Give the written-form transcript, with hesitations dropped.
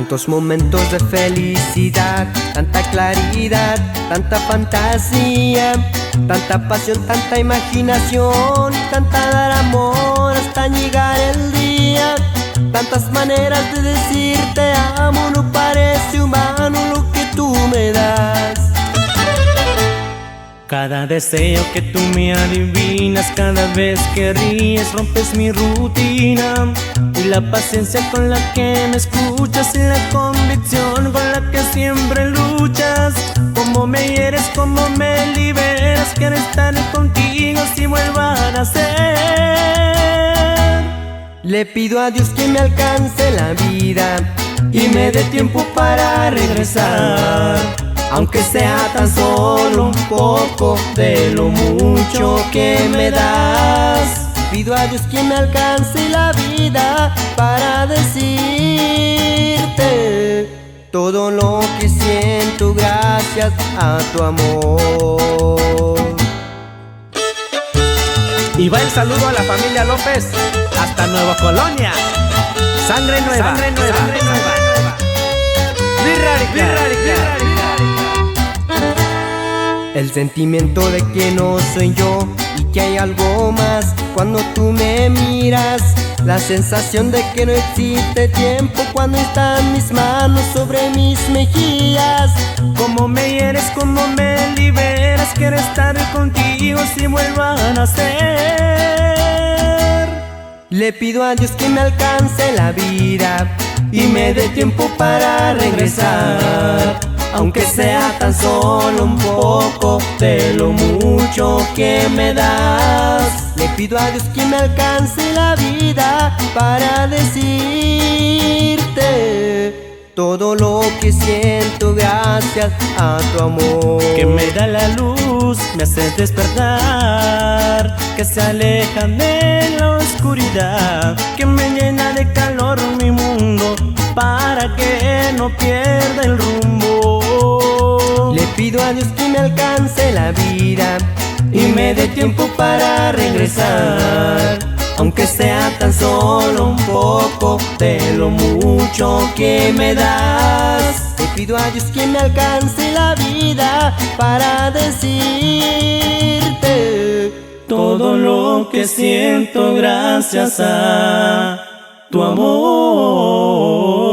Tantos momentos de felicidad, tanta claridad, tanta fantasía, tanta pasión, tanta imaginación y tanta dar amor hasta llegar el día. Tantas maneras de decirte amo, no parece humano lo que tú me das. Cada deseo que tú me adivinas, cada vez que ríes rompes mi rutina. Y la paciencia con la que me escuchas y la convicción con la que siempre luchas. Cómo me hieres, cómo me liberas, quiero estar contigo si vuelva a nacer. Le pido a Dios que me alcance la vida y me dé tiempo para regresar, aunque sea tan solo un poco de lo mucho que me das. Pido a Dios que me alcance la vida para decirte todo lo que siento gracias a tu amor. Y va el saludo a la familia López hasta Nueva Colonia. Sangre nueva, sangre nueva, sangre nueva. El sentimiento de que no soy yo y que hay algo más cuando tú me miras. La sensación de que no existe tiempo cuando están mis manos sobre mis mejillas. Cómo me hieres, cómo me liberas, quiero estar contigo si vuelva a nacer. Le pido a Dios que me alcance la vida y me dé tiempo para regresar, aunque sea tan solo un poco de lo mucho que me das. Le pido a Dios que me alcance la vida para decirte todo lo que siento gracias a tu amor. Que me da la luz, me hace despertar, que se aleja de la oscuridad, que me llena de calor mi mundo para que no pierda el rumbo. Le pido a Dios que me alcance la vida y me dé tiempo para regresar, aunque sea tan solo un poco de lo mucho que me das. Le pido a Dios que me alcance la vida para decirte todo lo que siento gracias a tu amor.